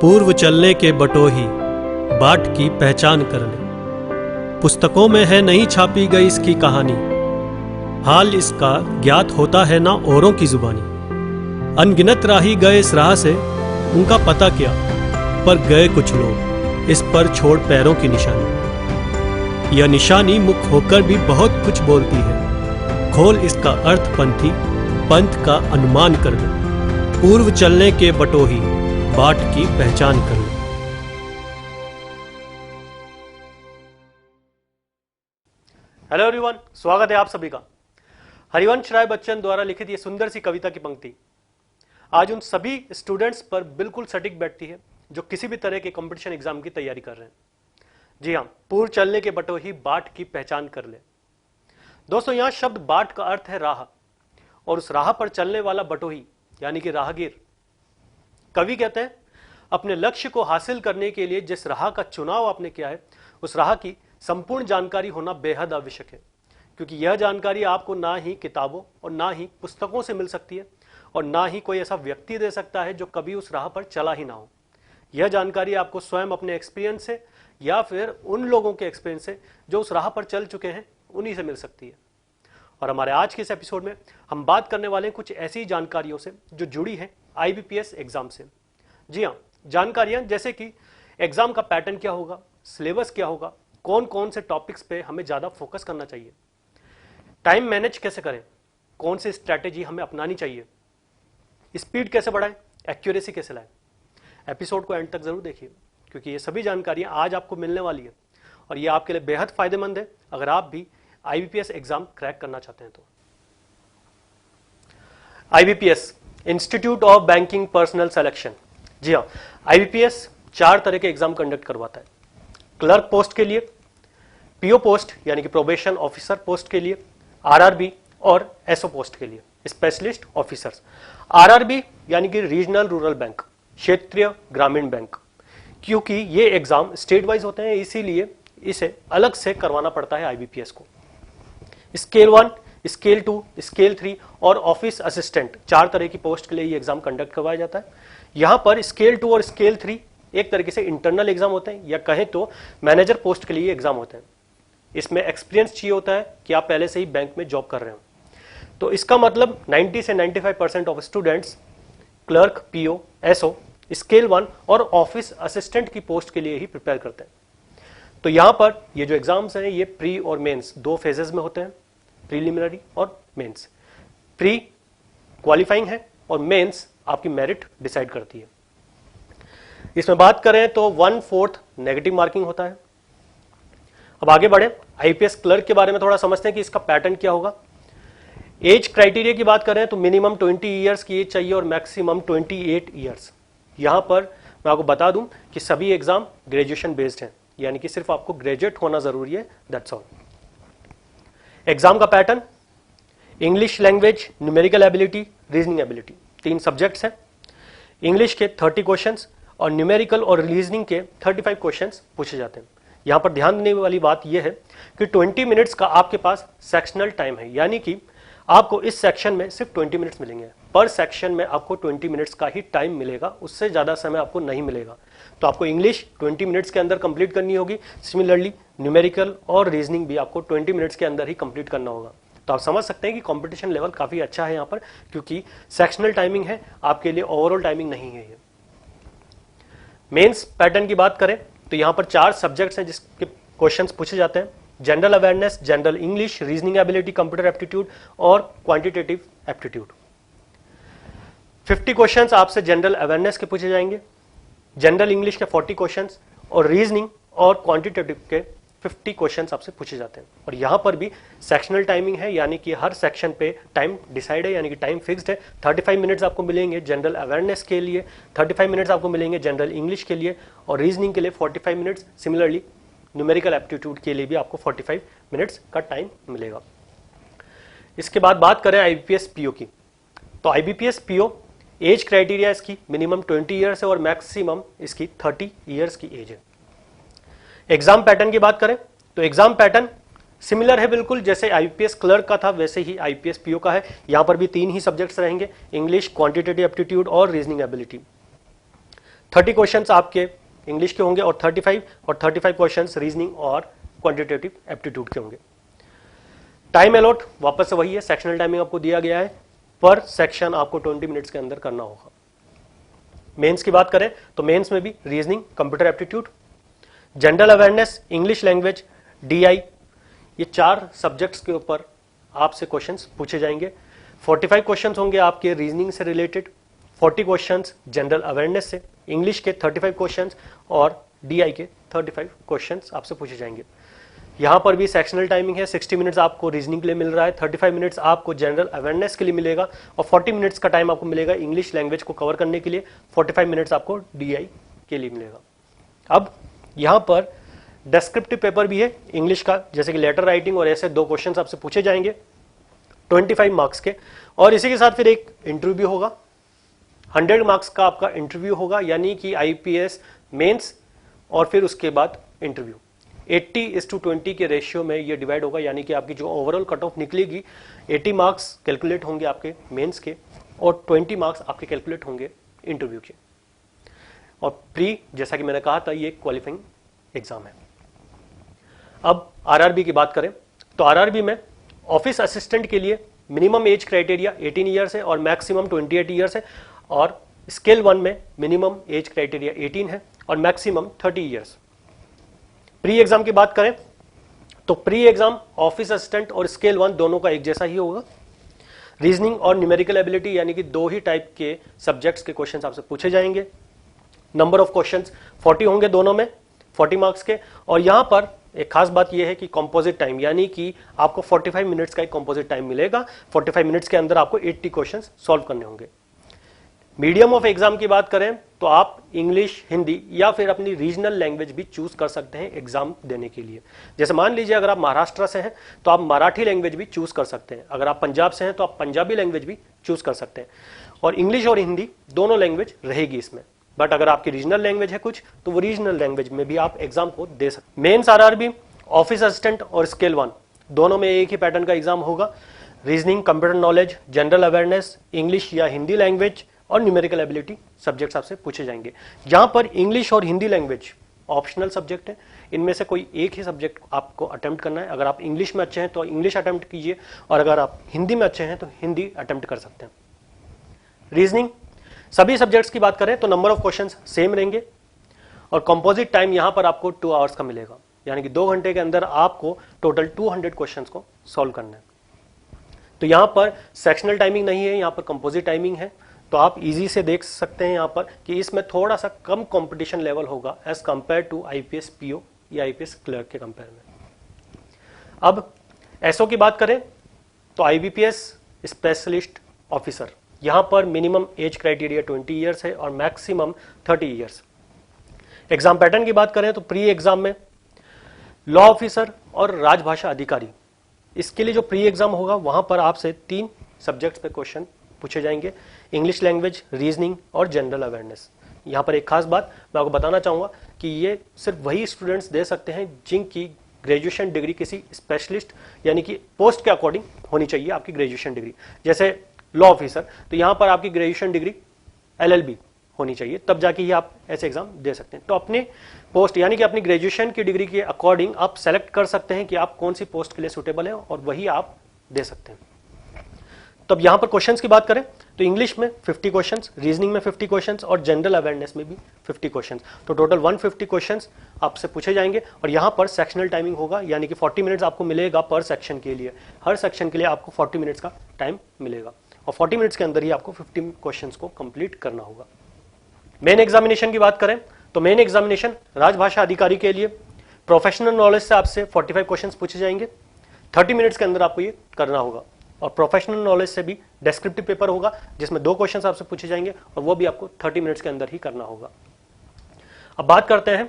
पूर्व चलने के बटोही बाट की पहचान कर ले। पुस्तकों में है नहीं छापी गई इसकी कहानी, हाल इसका ज्ञात होता है ना औरों की जुबानी। अनगिनत राही गए इस राह से, उनका पता क्या, पर गए कुछ लोग इस पर छोड़ पैरों की निशानी। यह निशानी मुख होकर भी बहुत कुछ बोलती है, खोल इसका अर्थ पंथी, पंथ का अनुमान कर ले। पूर्व चलने के बटोही बाट की पहचान कर ले। हेलो एवरीवन, स्वागत है आप सभी का। हरिवंश राय बच्चन द्वारा लिखित ये सुंदर सी कविता की पंक्ति आज उन सभी स्टूडेंट्स पर बिल्कुल सटीक बैठती है जो किसी भी तरह के कंपटीशन एग्जाम की तैयारी कर रहे हैं। जी हाँ, पूर्व चलने के बटोही बाट की पहचान कर ले। दोस्तों, यहां शब्द बाट का अर्थ है राह, और उस राह पर चलने वाला बटोही यानी कि राहगीर। कवि कहते हैं, अपने लक्ष्य को हासिल करने के लिए जिस राह का चुनाव आपने किया है, उस राह की संपूर्ण जानकारी होना बेहद आवश्यक है, क्योंकि यह जानकारी आपको ना ही किताबों और ना ही पुस्तकों से मिल सकती है, और ना ही कोई ऐसा व्यक्ति दे सकता है जो कभी उस राह पर चला ही ना हो। यह जानकारी आपको स्वयं अपने एक्सपीरियंस से या फिर उन लोगों के एक्सपीरियंस से जो उस राह पर चल चुके हैं, उन्हीं से मिल सकती है। और हमारे आज के इस एपिसोड में हम बात करने वाले हैं कुछ ऐसी जानकारियों से जो जुड़ी है IBPS एग्जाम से। जी हाँ, जानकारियां जैसे कि एग्जाम का पैटर्न क्या होगा, सिलेबस क्या होगा, कौन कौन से टॉपिक्स पे हमें ज़्यादा फोकस करना चाहिए, टाइम मैनेज कैसे करें, कौन सी स्ट्रैटेजी हमें अपनानी चाहिए, स्पीड कैसे बढ़ाएं, एक्यूरेसी कैसे लाएं। एपिसोड को एंड तक जरूर देखिए, क्योंकि ये सभी जानकारियां आज आपको मिलने वाली है और ये आपके लिए बेहद फायदेमंद है अगर आप भी IBPS एग्जाम क्रैक करना चाहते हैं तो। IBPS institute of banking personnel selection. जी हाँ, IBPS 4 तरह के एग्जाम कंडक्ट करवाता है। क्लर्क पोस्ट के लिए, PO पोस्ट यानी कि प्रोबेशन ऑफिसर पोस्ट के लिए, RRB और SO पोस्ट के लिए, स्पेशलिस्ट ऑफिसर्स। RRB यानी कि रीजनल रूरल बैंक, क्षेत्रीय ग्रामीण बैंक। क्योंकि ये एग्जाम स्टेट वाइज होते हैं, इसीलिए इसे अलग से करवाना पड़ता है IBPS को। स्केल 1, स्केल 2, स्केल 3 और ऑफिस असिस्टेंट 4 तरह की पोस्ट के लिए ये एग्जाम कंडक्ट करवाया जाता है। यहां पर स्केल 2 और स्केल 3 एक तरीके से इंटरनल एग्जाम होते हैं, या कहें तो मैनेजर पोस्ट के लिए एग्जाम होते हैं। इसमें एक्सपीरियंस चाहिए होता है कि आप पहले से ही बैंक में जॉब कर रहे हो। तो इसका मतलब 90 से 95% of students clerk, PO, SO, scale 1 और ऑफिस असिस्टेंट की पोस्ट के लिए ही प्रिपेयर करते हैं। तो यहां पर ये जो एग्जाम्स हैं, ये प्री और मेंस 2 फेजेस में होते हैं, प्रीलिमिनरी और मेंस। प्री क्वालिफाइंग है और मेंस आपकी मेरिट डिसाइड करती है। इसमें बात करें तो 1/4 नेगेटिव मार्किंग होता है। अब आगे बढ़े, IPS क्लर्क के बारे में थोड़ा समझते हैं कि इसका पैटर्न क्या होगा। एज क्राइटेरिया की बात करें तो मिनिमम 20 ईयर्स की एज चाहिए और मैक्सिमम 28 ईयर्स। यहां पर मैं आपको बता दूं कि सभी एग्जाम ग्रेजुएशन बेस्ड हैं, यानी कि सिर्फ आपको ग्रेजुएट होना जरूरी है, दैट्स ऑल। एग्जाम का pattern, English language, numerical ability, reasoning ability, 3 subjects हैं। इंग्लिश के 30 क्वेश्चंस और न्यूमेरिकल और रीजनिंग के 35 क्वेश्चंस पूछे जाते हैं। यहां पर ध्यान देने वाली बात यह है कि 20 मिनट्स का आपके पास सेक्शनल टाइम है, यानी कि आपको इस सेक्शन में सिर्फ 20 मिनट्स मिलेंगे। पर सेक्शन में आपको 20 मिनट्स का ही टाइम मिलेगा, उससे ज़्यादा समय आपको नहीं मिलेगा। तो आपको इंग्लिश 20 मिनट्स के अंदर कंप्लीट करनी होगी। सिमिलरली न्यूमेरिकल और रीजनिंग भी आपको 20 मिनट्स के अंदर ही कंप्लीट करना होगा। तो आप समझ सकते हैं कि कंपटीशन लेवल काफ़ी अच्छा है यहाँ पर, क्योंकि सेक्शनल टाइमिंग है, आपके लिए ओवरऑल टाइमिंग नहीं है ये। मेंस पैटर्न की बात करें तो यहाँ पर 4 सब्जेक्ट्स हैं जिसके क्वेश्चंस पूछे जाते हैं। General awareness, general English, reasoning ability, computer aptitude और क्वांटिटेटिव एप्टीट्यूड। 50 क्वेश्चंस आपसे जनरल अवेयरनेस के पूछे जाएंगे, जनरल इंग्लिश के 40 क्वेश्चंस और रीजनिंग और क्वांटिटेटिव के 50 क्वेश्चंस आपसे पूछे जाते हैं। और यहां पर भी सेक्शनल टाइमिंग है, यानी कि हर सेक्शन पे टाइम डिसाइड है, यानी कि टाइम फिक्स्ड है। 35 मिनट्स आपको मिलेंगे जनरल अवेयरनेस के लिए, 35 मिनट्स आपको मिलेंगे जनरल इंग्लिश के लिए और रीजनिंग के लिए 45 मिनट्स। सिमिलरली न्यूमेरिकल एप्टीट्यूड के लिए भी आपको 45 मिनट्स का टाइम मिलेगा। इसके बाद बात करें IBPS PO की, तो IBPS PO एज क्राइटेरिया इसकी मिनिमम 20 ईयर्स है और मैक्सिमम इसकी 30 ईयर्स की एज है। एग्जाम पैटर्न की बात करें तो एग्जाम पैटर्न सिमिलर है बिल्कुल, जैसे IBPS क्लर्क का था वैसे ही IBPS PO का है। यहां पर भी 3 ही सब्जेक्ट्स रहेंगे, इंग्लिश, क्वांटिटेटिव एप्टीट्यूड और रीजनिंग एबिलिटी। 30 क्वेश्चंस आपके इंग्लिश के होंगे और 35 क्वेश्चंस रीजनिंग और क्वांटिटेटिव एप्टीट्यूड के होंगे। टाइम अलॉट वापस से वही है, सेक्शनल टाइमिंग आपको दिया गया है, पर सेक्शन आपको 20 मिनट्स के अंदर करना होगा। मेंस की बात करें तो मेंस में भी reasoning, computer aptitude, general awareness, English language, DI, ये 4 सब्जेक्ट्स के ऊपर आपसे क्वेश्चंस पूछे जाएंगे। 45 क्वेश्चंस होंगे आपके रीजनिंग से रिलेटेड, 40 क्वेश्चंस जनरल अवेयरनेस से, इंग्लिश के 35 क्वेश्चंस और DI के 35 क्वेश्चंस आपसे पूछे जाएंगे। यहां पर भी सेक्शनल टाइमिंग है, 60 मिनट्स आपको रीजनिंग के लिए मिल रहा है, 35 मिनट्स आपको जनरल अवेयरनेस के लिए मिलेगा और 40 मिनट्स का टाइम आपको मिलेगा इंग्लिश लैंग्वेज को कवर करने के लिए, 45 मिनट्स आपको DI के लिए मिलेगा। अब यहां पर डिस्क्रिप्टिव पेपर भी है इंग्लिश का, जैसे कि लेटर राइटिंग और ऐसे 2 क्वेश्चंस आपसे पूछे जाएंगे 25 मार्क्स के, और इसी के साथ फिर एक इंटरव्यू होगा, 100 मार्क्स का आपका इंटरव्यू होगा, यानी कि IPS मेंस और फिर उसके बाद इंटरव्यू। 80:20 के रेशियो में ये डिवाइड होगा, यानी कि आपकी जो ओवरऑल कट ऑफ निकलेगी 80 मार्क्स कैलकुलेट होंगे आपके मेंस के और 20 मार्क्स आपके कैलकुलेट होंगे इंटरव्यू के। और प्री, जैसा कि मैंने कहा था, ये क्वालिफाइंग एग्जाम है। अब RRB की बात करें तो RRB में ऑफिस असिस्टेंट के लिए मिनिमम एज क्राइटेरिया 18 ईयर्स है और मैक्सिमम 28 ईयर्स है, और स्केल 1 में मिनिमम एज क्राइटेरिया 18 है और मैक्सिमम 30 ईयर्स। प्री एग्जाम की बात करें तो प्री एग्जाम ऑफिस असिस्टेंट और स्केल 1 दोनों का एक जैसा ही होगा। रीजनिंग और न्यूमेरिकल एबिलिटी यानी कि 2 ही टाइप के सब्जेक्ट्स के क्वेश्चंस आपसे पूछे जाएंगे। नंबर ऑफ क्वेश्चंस 40 होंगे दोनों में, 40 मार्क्स के, और यहां पर एक खास बात यह है कि कंपोजिट टाइम, यानी कि आपको 45 मिनट्स का एक कंपोजिट टाइम मिलेगा। 45 मिनट्स के अंदर आपको 80 क्वेश्चंस सॉल्व करने होंगे। मीडियम ऑफ एग्जाम की बात करें तो आप इंग्लिश, हिंदी या फिर अपनी रीजनल लैंग्वेज भी चूज कर सकते हैं एग्जाम देने के लिए। जैसे मान लीजिए अगर आप महाराष्ट्र से हैं तो आप मराठी लैंग्वेज भी चूज कर सकते हैं, अगर आप पंजाब से हैं तो आप पंजाबी लैंग्वेज भी चूज कर सकते हैं, और इंग्लिश और हिंदी दोनों लैंग्वेज रहेगी इसमें। बट अगर आपकी रीजनल लैंग्वेज है कुछ, तो वो रीजनल लैंग्वेज में भी आप एग्जाम को दे सकते हैं। मेंस RRB, ऑफिस असिस्टेंट और स्केल 1 दोनों में एक ही पैटर्न का एग्जाम होगा। Reasoning, computer knowledge, general awareness, English या हिंदी लैंग्वेज और न्यूमेरिकल एबिलिटी सब्जेक्ट्स आपसे पूछे जाएंगे। यहां पर इंग्लिश और हिंदी लैंग्वेज ऑप्शनल सब्जेक्ट है, इनमें से कोई एक ही सब्जेक्ट आपको अटेम्प्ट करना है। अगर आप इंग्लिश में अच्छे हैं तो इंग्लिश अटेम्प्ट कीजिए, और अगर आप हिंदी में अच्छे हैं तो हिंदी अटेम्प्ट कर सकते हैं। रीजनिंग, सभी सब्जेक्ट्स की बात करें तो नंबर ऑफ क्वेश्चंस सेम रहेंगे और कंपोजिट टाइम यहां पर आपको 2 आवर्स का मिलेगा, यानी कि 2 घंटे के अंदर आपको टोटल 200 क्वेश्चंस को सॉल्व करना है। तो यहां पर सेक्शनल टाइमिंग नहीं है, यहां पर कंपोजिट टाइमिंग है। तो आप इजी से देख सकते हैं यहां पर कि इसमें थोड़ा सा कम कंपटीशन लेवल होगा as compare to IPS PO या IPS क्लर्क के कंपेयर में। अब SO की बात करें तो IBPS स्पेशलिस्ट ऑफिसर, यहां पर मिनिमम एज क्राइटेरिया 20 ईयर्स है और मैक्सिमम 30 ईयर्स। एग्जाम पैटर्न की बात करें तो प्री एग्जाम में लॉ ऑफिसर और राजभाषा अधिकारी, इसके लिए जो प्री एग्जाम होगा वहां पर आपसे 3 सब्जेक्ट्स पे क्वेश्चन पूछे जाएंगे, इंग्लिश लैंग्वेज, रीजनिंग और जनरल अवेयरनेस। यहां पर एक खास बात मैं आपको बताना चाहूंगा कि ये सिर्फ वही स्टूडेंट्स दे सकते हैं जिनकी ग्रेजुएशन डिग्री किसी स्पेशलिस्ट यानी कि पोस्ट के अकॉर्डिंग होनी चाहिए आपकी ग्रेजुएशन डिग्री। जैसे लॉ ऑफिसर, तो यहां पर आपकी ग्रेजुएशन डिग्री LLB होनी चाहिए, तब जाके ही आप ऐसे एग्जाम दे सकते हैं। तो अपने पोस्ट यानी कि अपनी ग्रेजुएशन की डिग्री के अकॉर्डिंग आप सेलेक्ट कर सकते हैं कि आप कौन सी पोस्ट के लिए सुटेबल है और वही आप दे सकते हैं। तो अब यहां पर क्वेश्चंस की बात करें तो इंग्लिश में 50 क्वेश्चंस, रीजनिंग में 50 क्वेश्चंस और जनरल अवेयरनेस में भी 50 क्वेश्चंस, तो टोटल 150 क्वेश्चंस आपसे पूछे जाएंगे। और यहां पर सेक्शनल टाइमिंग होगा, यानी कि 40 मिनट्स आपको मिलेगा पर सेक्शन के लिए, हर सेक्शन के लिए आपको 40 मिनट्स का टाइम मिलेगा और 40 मिनट्स के अंदर ही आपको 50 क्वेश्चंस को कंप्लीट करना होगा। मेन एग्जामिनेशन की बात करें तो मेन एग्जामिनेशन राजभाषा अधिकारी के लिए प्रोफेशनल नॉलेज से आपसे 45 क्वेश्चंस पूछे जाएंगे, 30 मिनट्स के अंदर आपको ये करना होगा। और प्रोफेशनल नॉलेज से भी डिस्क्रिप्टिव पेपर होगा जिसमें 2 क्वेश्चंस आपसे पूछे जाएंगे और वो भी आपको 30 मिनट्स के अंदर ही करना होगा। अब बात करते हैं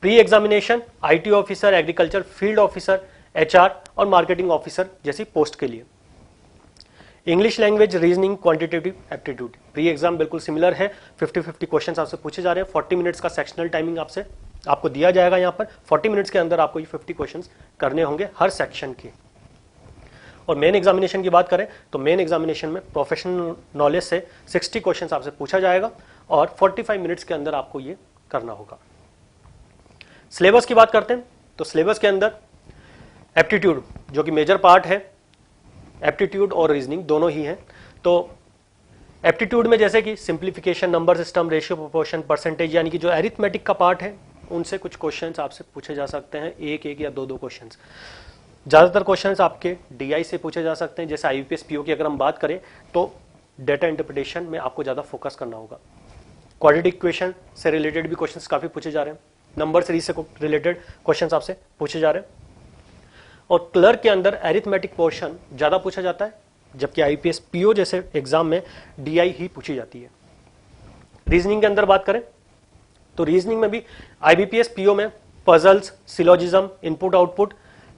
pre examination IT officer, agriculture field officer, HR और मार्केटिंग ऑफिसर जैसी पोस्ट के लिए। English language, reasoning, quantitative aptitude, pre exam बिल्कुल सिमिलर है, 50-50 क्वेश्चंस आपसे पूछे जा रहे हैं, 40 मिनट्स का सेक्शनल टाइमिंग आपको दिया जाएगा। यहाँ पर 40 मिनट्स के अंदर आपको ये 50 क्वेश्चंस करने होंगे हर सेक्शन के। और मेन एग्जामिनेशन की बात करें तो मेन एग्जामिनेशन में प्रोफेशनल नॉलेज से 60 क्वेश्चंस आपसे पूछा जाएगा और 45 मिनट्स के अंदर आपको ये करना होगा। सिलेबस की बात करते हैं तो सिलेबस के अंदर एप्टीट्यूड जो कि मेजर पार्ट है, एप्टीट्यूड और रीजनिंग दोनों ही हैं। तो एप्टीट्यूड में जैसे कि simplification, number system, ratio, proportion, percentage यानी कि जो एरिथमेटिक का पार्ट है उनसे कुछ क्वेश्चंस आपसे पूछे जा सकते हैं, एक एक या दो दो क्वेश्चंस। ज़्यादातर क्वेश्चंस आपके डीआई से पूछे जा सकते हैं। जैसे आईबीपीएस पीओ की अगर हम बात करें तो डेटा इंटरप्रिटेशन में आपको ज़्यादा फोकस करना होगा। क्वाड्रेटिक इक्वेशन से रिलेटेड भी क्वेश्चंस काफ़ी पूछे जा रहे हैं, नंबर सीरीज से रिलेटेड क्वेश्चंस आपसे पूछे जा रहे हैं। और क्लर्क के अंदर एरिथमेटिक पोर्शन ज़्यादा पूछा जाता है, जबकि आईपीएस पीओ जैसे एग्जाम में डीआई ही पूछी जाती है। रीजनिंग के अंदर बात करें तो रीजनिंग में भी आईबीपीएस पीओ में पजल्स, सिलोजिज्म, इनपुट आउटपुट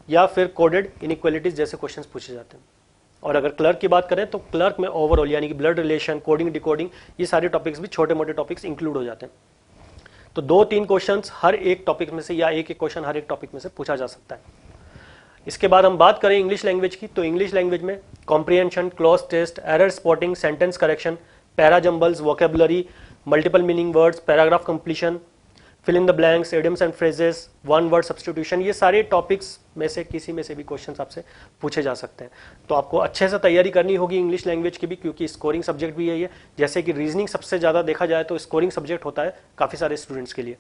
या फिर कोडेड इनइक्वालिटीज जैसे क्वेश्चंस पूछे जाते हैं। और अगर क्लर्क की बात करें तो क्लर्क में ओवरऑल यानी कि ब्लड रिलेशन, कोडिंग, डिकोडिंग, ये सारे टॉपिक्स भी छोटे मोटे टॉपिक्स इंक्लूड हो जाते हैं। तो 2-3 क्वेश्चंस हर एक टॉपिक में से या एक एक क्वेश्चन हर एक टॉपिक में से पूछा जा सकता है। इसके बाद हम बात करें इंग्लिश लैंग्वेज की तो इंग्लिश लैंग्वेज में comprehension, cloze test, error spotting, sentence correction, para jumbles, vocabulary, multiple meaning words, paragraph completion, fill in the blanks, idioms and phrases, one word substitution, ये सारे टॉपिक्स में से किसी में से भी क्वेश्चंस आपसे पूछे जा सकते हैं। तो आपको अच्छे से तैयारी करनी होगी इंग्लिश लैंग्वेज की भी, क्योंकि स्कोरिंग सब्जेक्ट भी यही है। जैसे कि रीजनिंग सबसे ज़्यादा देखा जाए तो स्कोरिंग सब्जेक्ट होता है काफ़ी सारे स्टूडेंट्स के लिए।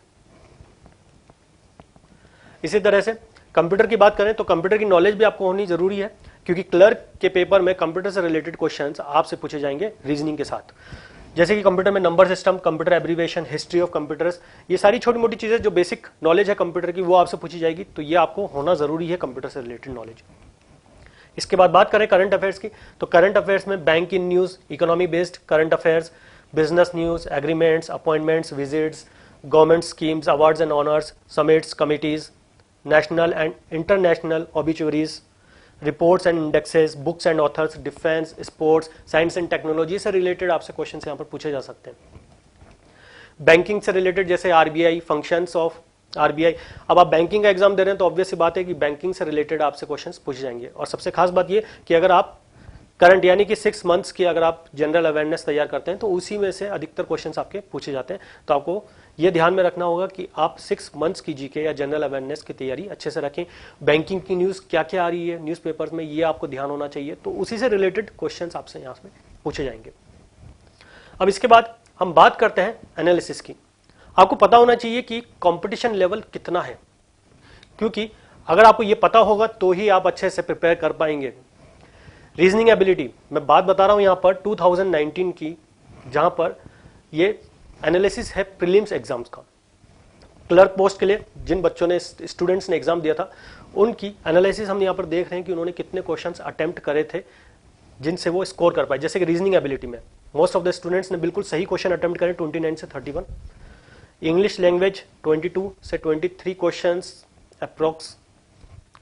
इसी तरह से कंप्यूटर की बात करें तो कंप्यूटर की नॉलेज भी आपको होनी जरूरी है, क्योंकि क्लर्क के पेपर में कंप्यूटर से रिलेटेड क्वेश्चंस आपसे पूछे जाएंगे रीजनिंग के साथ। जैसे कि कंप्यूटर में number system, computer abbreviation, history of computers, ये सारी छोटी मोटी चीज़ें जो बेसिक नॉलेज है कंप्यूटर की वो आपसे पूछी जाएगी। तो ये आपको होना ज़रूरी है कंप्यूटर से रिलेटेड नॉलेज। इसके बाद बात करें करंट अफेयर्स की तो करंट अफेयर्स में bank in news, economy based current affairs, business news, agreements, appointments, visits, government schemes, awards and honours, summits, committees, national and international obituaries, reports and indexes, books and authors, defence, sports, science and technology से related आपसे question यहाँ पर पूछे जा सकते हैं। Banking से related जैसे आरबीआई, फंक्शंस ऑफ आरबीआई। अब आप बैंकिंग का एग्जाम दे रहे हैं तो ऑब्वियस सी बात है कि बैंकिंग से रिलेटेड आपसे क्वेश्चंस पूछे जाएंगे। और सबसे खास बात ये कि अगर आप करंट यानी कि 6 मंथ्स की अगर आप जनरल अवेयरनेस तैयार करते हैं तो उसी में से अधिकतर क्वेश्चंस आपके पूछे जाते हैं। तो आपको ये ध्यान में रखना होगा कि आप 6 मंथ्स की जीके या जनरल अवेयरनेस की तैयारी अच्छे से रखें। बैंकिंग की न्यूज़ क्या क्या आ रही है न्यूज़पेपर्स में, ये आपको ध्यान होना चाहिए। तो उसी से रिलेटेड क्वेश्चंस आपसे यहाँ से पूछे जाएंगे। अब इसके बाद हम बात करते हैं एनालिसिस की। आपको पता होना चाहिए कि कंपटीशन लेवल कितना है, क्योंकि अगर आपको ये पता होगा तो ही आप अच्छे से प्रिपेयर कर पाएंगे। रीजनिंग एबिलिटी मैं बात बता रहा हूं यहां पर 2019 की, जहां पर ये एनालिसिस है प्रीलिम्स एग्जाम्स का। क्लर्क पोस्ट के लिए जिन बच्चों ने, स्टूडेंट्स ने एग्जाम दिया था, उनकी एनालिसिस हम यहां पर देख रहे हैं कि उन्होंने कितने क्वेश्चंस अटेम्प्ट करे थे जिनसे वो स्कोर कर पाए। जैसे कि रीजनिंग एबिलिटी में मोस्ट ऑफ द स्टूडेंट्स ने बिल्कुल सही क्वेश्चन अटेम्प्ट करे, 29 से 31। इंग्लिश लैंग्वेज 22 से 23 क्वेश्चंस अप्रोक्स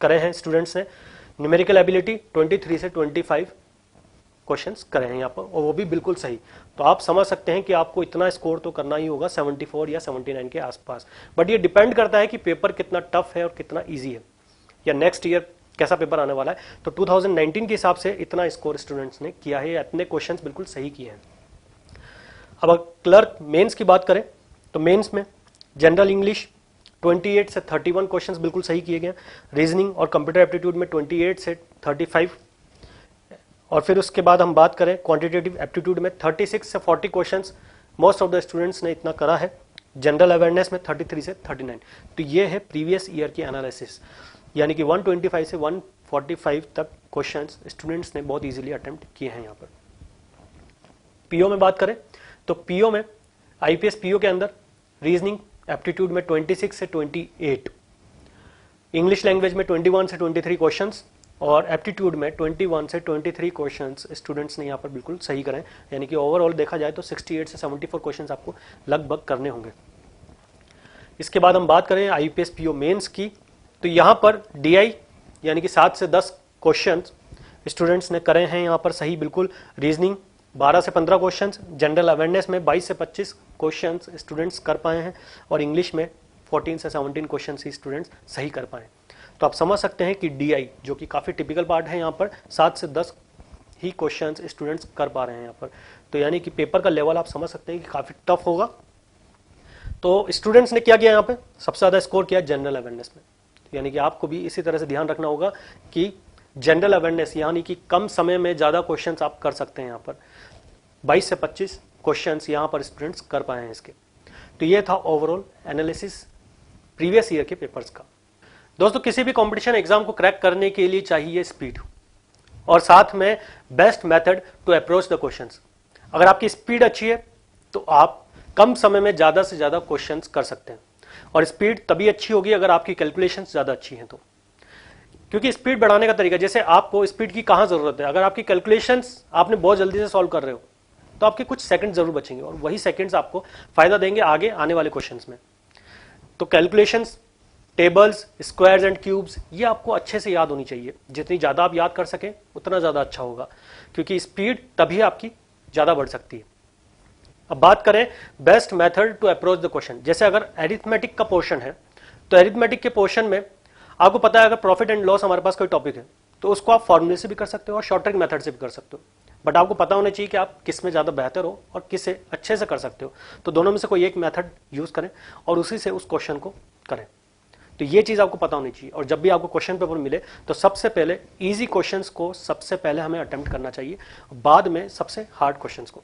करे हैं स्टूडेंट्स ने। न्यूमेरिकल एबिलिटी 23 से 25 क्वेश्चंस करे हैं यहाँ पर, और वो भी बिल्कुल सही। तो आप समझ सकते हैं कि आपको इतना स्कोर तो करना ही होगा 74 या 79 के आसपास। बट ये डिपेंड करता है कि पेपर कितना टफ है और कितना ईजी है, या नेक्स्ट ईयर कैसा पेपर आने वाला है। तो 2019 के हिसाब से इतना स्कोर स्टूडेंट्स ने किया है, इतने क्वेश्चन बिल्कुल सही किए हैं। अब क्लर्क मेंस की बात करें तो मेंस में जनरल इंग्लिश 28 से 31 क्वेश्चंस बिल्कुल सही किए गए। रीजनिंग और कंप्यूटर एप्टीट्यूड में 28 से 35। और फिर उसके बाद हम बात करें क्वांटिटेटिव एप्टीट्यूड में 36 से 40 questions most of the students ने इतना करा है। जनरल अवेयरनेस में 33 से 39। तो ये है प्रीवियस ईयर की एनालिसिस, यानी कि 125 से 145 तक क्वेश्चंस स्टूडेंट्स ने बहुत इजीली अटेम्प्ट किए हैं यहाँ पर। पीओ में बात करें तो पीओ में आईपीएस पीओ के अंदर रीजनिंग एप्टीट्यूड में 26 से 28, इंग्लिश लैंग्वेज में 21 से 23 क्वेश्चंस, और एप्टीट्यूड में 21 से 23 क्वेश्चंस स्टूडेंट्स ने यहाँ पर बिल्कुल सही करें। यानी कि ओवरऑल देखा जाए तो 68 से 74 क्वेश्चंस आपको लगभग करने होंगे। इसके बाद हम बात करें आईपीएस पीओ मेंस की, तो यहाँ पर डीआई यानी कि 7 से 10 क्वेश्चंस स्टूडेंट्स ने करे हैं यहाँ पर सही बिल्कुल। रीजनिंग 12 से 15 क्वेश्चंस, जनरल अवेयरनेस में 22 से 25 क्वेश्चंस स्टूडेंट्स कर पाए हैं, और इंग्लिश में 14 से 17 क्वेश्चंस ही स्टूडेंट्स सही कर पाए। तो आप समझ सकते हैं कि डीआई जो कि काफ़ी टिपिकल पार्ट है यहाँ पर 7 से 10 ही क्वेश्चंस स्टूडेंट्स कर पा रहे हैं यहाँ पर। तो यानी कि पेपर का लेवल आप समझ सकते हैं कि काफ़ी टफ होगा। तो स्टूडेंट्स ने क्या किया यहाँ पे, सबसे ज़्यादा स्कोर किया जनरल अवेयरनेस में, यानी कि आपको भी इसी तरह से ध्यान रखना होगा कि जनरल अवेयरनेस यानी कि कम समय में ज़्यादा क्वेश्चंस आप कर सकते हैं। यहाँ पर 22 से 25 क्वेश्चंस यहाँ पर स्टूडेंट्स कर पाए हैं इसके। तो ये था ओवरऑल एनालिसिस प्रीवियस ईयर के पेपर्स का। दोस्तों किसी भी कंपटीशन एग्जाम को क्रैक करने के लिए चाहिए स्पीड और साथ में best method to approach the questions. अगर आपकी स्पीड अच्छी है तो आप कम समय में ज़्यादा से ज़्यादा क्वेश्चंस कर सकते हैं, और स्पीड तभी अच्छी होगी अगर आपकी कैलकुलेशंस ज़्यादा अच्छी हैं तो। क्योंकि स्पीड बढ़ाने का तरीका, जैसे आपको स्पीड की कहाँ ज़रूरत है, अगर आपकी कैलकुलेशंस आपने बहुत जल्दी से सॉल्व कर रहे हो तो आपके कुछ सेकंड जरूर बचेंगे और वही सेकंड्स आपको फायदा देंगे आगे आने वाले क्वेश्चंस में। तो calculations, tables, squares and cubes ये आपको अच्छे से याद होनी चाहिए। जितनी ज़्यादा आप याद कर सकें उतना ज़्यादा अच्छा होगा, क्योंकि स्पीड तभी आपकी ज़्यादा बढ़ सकती है। अब बात करें best method to approach the question. जैसे अगर एरिथमेटिक का पोर्शन है तो एरिथमेटिक के पोर्शन में आपको पता है अगर प्रॉफिट एंड लॉस हमारे पास कोई टॉपिक है तो उसको आप फॉर्मूले से भी कर सकते हो और शॉर्ट ट्रिक मेथड से भी कर सकते हो, बट आपको पता होना चाहिए कि आप किस में ज़्यादा बेहतर हो और किससे अच्छे से कर सकते हो। तो दोनों में से कोई एक मेथड यूज़ करें और उसी से उस क्वेश्चन को करें। तो ये चीज़ आपको पता होनी चाहिए। और जब भी आपको क्वेश्चन पेपर मिले तो सबसे पहले इजी क्वेश्चंस को सबसे पहले हमें अटेम्प्ट करना चाहिए, बाद में सबसे हार्ड क्वेश्चंस को।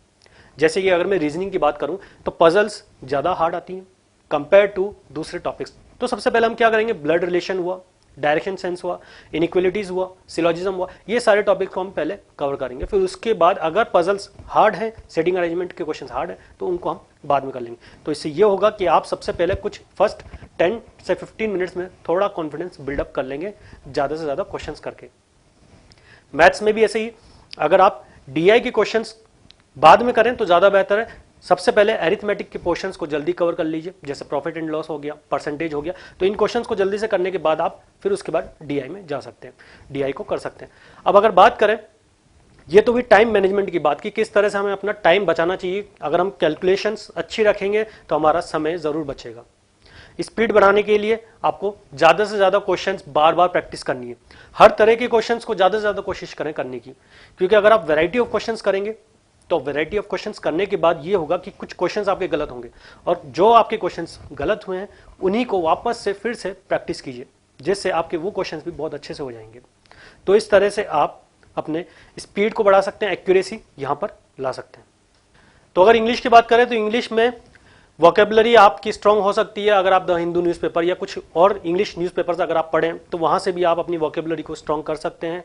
जैसे कि अगर मैं रीजनिंग की बात करूं तो पजल्स ज़्यादा हार्ड आती हैं कंपेयर टू दूसरे टॉपिक्स। तो सबसे पहले हम क्या करेंगे, ब्लड रिलेशन हुआ, डायरेक्शन सेंस हुआ, इनइक्वलिटीज हुआ, सिलोजिज्म हुआ, ये सारे टॉपिक को हम पहले कवर करेंगे। फिर उसके बाद अगर पजल्स हार्ड हैं, सेटिंग अरेंजमेंट के क्वेश्चन हार्ड हैं, तो उनको हम बाद में कर लेंगे। तो इससे ये होगा कि आप सबसे पहले कुछ फर्स्ट 10 से 15 मिनट्स में थोड़ा कॉन्फिडेंस बिल्डअप कर लेंगे ज़्यादा से ज़्यादा क्वेश्चन करके। मैथ्स में भी ऐसे ही, अगर आप DI के क्वेश्चन बाद में करें तो ज़्यादा बेहतर है। सबसे पहले एरिथमेटिक के पोर्शंस को जल्दी कवर कर लीजिए, जैसे प्रॉफिट एंड लॉस हो गया, परसेंटेज हो गया। तो इन क्वेश्चंस को जल्दी से करने के बाद आप फिर उसके बाद DI में जा सकते हैं, DI को कर सकते हैं। अब अगर बात करें, ये तो भी टाइम मैनेजमेंट की बात की, किस तरह से हमें अपना टाइम बचाना चाहिए। अगर हम कैलकुलेशंस अच्छी रखेंगे तो हमारा समय ज़रूर बचेगा। स्पीड बढ़ाने के लिए आपको ज़्यादा से ज़्यादा क्वेश्चंस बार बार प्रैक्टिस करनी है। हर तरह के क्वेश्चंस को ज़्यादा से ज़्यादा कोशिश करें करने की, क्योंकि अगर आप वैरायटी ऑफ क्वेश्चंस करेंगे तो वैरायटी ऑफ क्वेश्चंस करने के बाद ये होगा कि कुछ क्वेश्चंस आपके गलत होंगे, और जो आपके क्वेश्चंस गलत हुए हैं उन्हीं को वापस से फिर से प्रैक्टिस कीजिए, जिससे आपके वो क्वेश्चंस भी बहुत अच्छे से हो जाएंगे। तो इस तरह से आप अपने स्पीड को बढ़ा सकते हैं, एक्यूरेसी यहाँ पर ला सकते हैं। तो अगर इंग्लिश की बात करें तो इंग्लिश में वोकेबलरी आपकी स्ट्रांग हो सकती है। अगर आप द हिंदू न्यूज़पेपर या कुछ और इंग्लिश न्यूज़पेपर्स अगर आप पढ़ें तो वहाँ से भी आप अपनी वोकेबलरी को स्ट्रांग कर सकते हैं।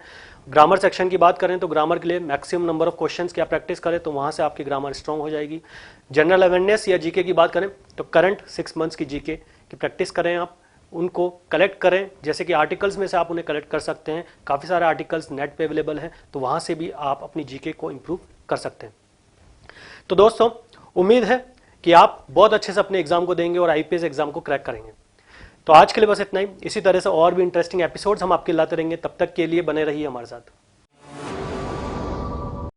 ग्रामर सेक्शन की बात करें तो ग्रामर के लिए मैक्सिमम नंबर ऑफ क्वेश्चंस की आप प्रैक्टिस करें तो वहाँ से आपकी ग्रामर स्ट्रांग हो जाएगी। जनरल अवेयरनेस या जीके की बात करें तो करंट 6 मंथ्स की जीके की प्रैक्टिस करें, आप उनको कलेक्ट करें, जैसे कि आर्टिकल्स में से आप उन्हें कलेक्ट कर सकते हैं। काफ़ी सारे आर्टिकल्स नेट पे अवेलेबल हैं, तो वहाँ से भी आप अपनी जीके को इम्प्रूव कर सकते हैं। तो दोस्तों उम्मीद है कि आप बहुत अच्छे से अपने एग्जाम को देंगे और IPS एग्जाम को क्रैक करेंगे। तो आज के लिए बस इतना ही। इसी तरह से और भी इंटरेस्टिंग एपिसोड्स हम आपके लाते रहेंगे। तब तक के लिए बने रहिए हमारे साथ।